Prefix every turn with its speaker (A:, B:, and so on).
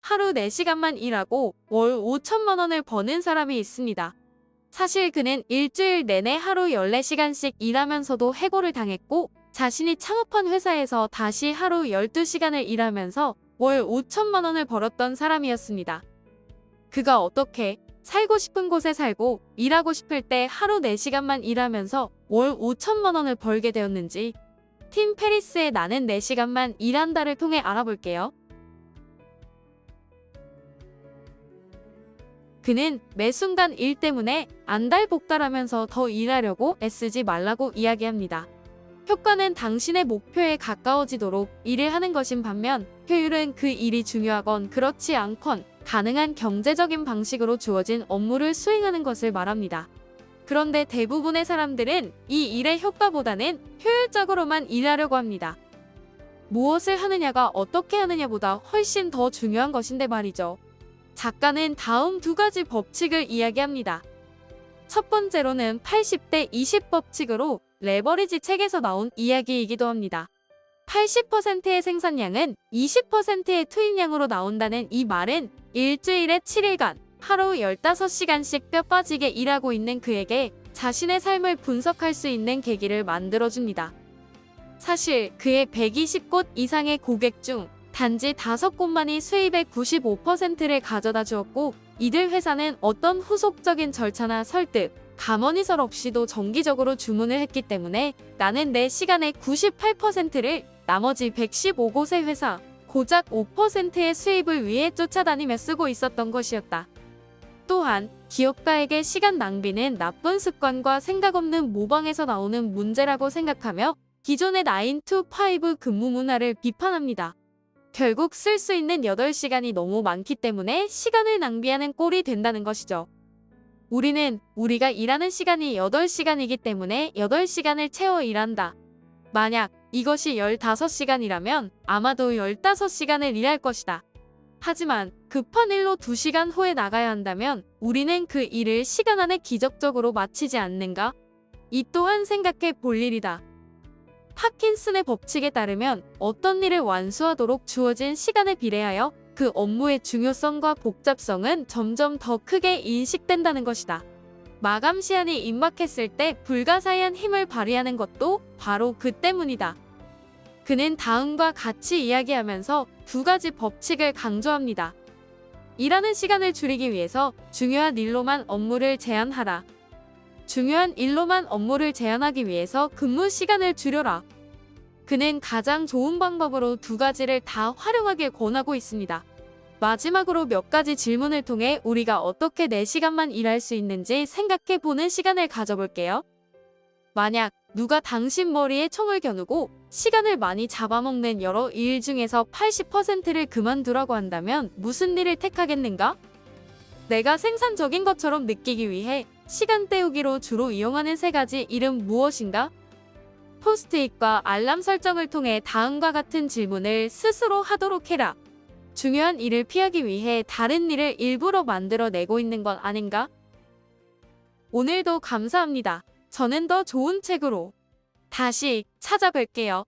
A: 하루 4시간만 일하고 월 5천만 원을 버는 사람이 있습니다. 사실 그는 일주일 내내 하루 14시간씩 일하면서도 해고를 당했고 자신이 창업한 회사에서 다시 하루 12시간을 일하면서 월 5천만 원을 벌었던 사람이었습니다. 그가 어떻게 살고 싶은 곳에 살고 일하고 싶을 때 하루 4시간만 일하면서 월 5천만 원을 벌게 되었는지 팀 페리스의 나는 4시간만 일한다를 통해 알아볼게요. 그는 매 순간 일 때문에 안달복달하면서 더 일하려고 애쓰지 말라고 이야기합니다. 효과는 당신의 목표에 가까워지도록 일을 하는 것인 반면 효율은 그 일이 중요하건 그렇지 않건 가능한 경제적인 방식으로 주어진 업무를 수행하는 것을 말합니다. 그런데 대부분의 사람들은 이 일의 효과보다는 효율적으로만 일하려고 합니다. 무엇을 하느냐가 어떻게 하느냐보다 훨씬 더 중요한 것인데 말이죠. 작가는 다음 2가지 법칙을 이야기합니다. 첫 번째로는 80대 20 법칙으로 레버리지 책에서 나온 이야기이기도 합니다. 80%의 생산량은 20%의 투입량으로 나온다는 이 말은 일주일에 7일간 하루 15시간씩 뼈 빠지게 일하고 있는 그에게 자신의 삶을 분석할 수 있는 계기를 만들어줍니다. 사실 그의 120곳 이상의 고객 중 단지 5곳만이 수입의 95%를 가져다 주었고 이들 회사는 어떤 후속적인 절차나 설득, 감언이설 없이도 정기적으로 주문을 했기 때문에 나는 내 시간의 98%를 나머지 115곳의 회사, 고작 5%의 수입을 위해 쫓아다니며 쓰고 있었던 것이었다. 또한 기업가에게 시간 낭비는 나쁜 습관과 생각 없는 모방에서 나오는 문제라고 생각하며 기존의 9to5 근무 문화를 비판합니다. 결국 쓸 수 있는 8시간이 너무 많기 때문에 시간을 낭비하는 꼴이 된다는 것이죠. 우리는 우리가 일하는 시간이 8시간이기 때문에 8시간을 채워 일한다. 만약 이것이 15시간이라면 아마도 15시간을 일할 것이다. 하지만 급한 일로 2시간 후에 나가야 한다면 우리는 그 일을 시간 안에 기적적으로 마치지 않는가? 이 또한 생각해 볼 일이다. 파킨슨의 법칙에 따르면 어떤 일을 완수하도록 주어진 시간에 비례하여 그 업무의 중요성과 복잡성은 점점 더 크게 인식된다는 것이다. 마감 시한이 임박했을 때 불가사의한 힘을 발휘하는 것도 바로 그 때문이다. 그는 다음과 같이 이야기하면서 2가지 법칙을 강조합니다. 일하는 시간을 줄이기 위해서 중요한 일로만 업무를 제한하라. 중요한 일로만 업무를 제한하기 위해서 근무 시간을 줄여라. 그는 가장 좋은 방법으로 2가지를 다 활용하길 권하고 있습니다. 마지막으로 몇 가지 질문을 통해 우리가 어떻게 4시간만 일할 수 있는지 생각해보는 시간을 가져볼게요. 만약 누가 당신 머리에 총을 겨누고 시간을 많이 잡아먹는 여러 일 중에서 80%를 그만두라고 한다면 무슨 일을 택하겠는가? 내가 생산적인 것처럼 느끼기 위해 시간 때우기로 주로 이용하는 3가지 일은 무엇인가? 포스트잇과 알람 설정을 통해 다음과 같은 질문을 스스로 하도록 해라. 중요한 일을 피하기 위해 다른 일을 일부러 만들어내고 있는 건 아닌가? 오늘도 감사합니다. 저는 더 좋은 책으로 다시 찾아뵐게요.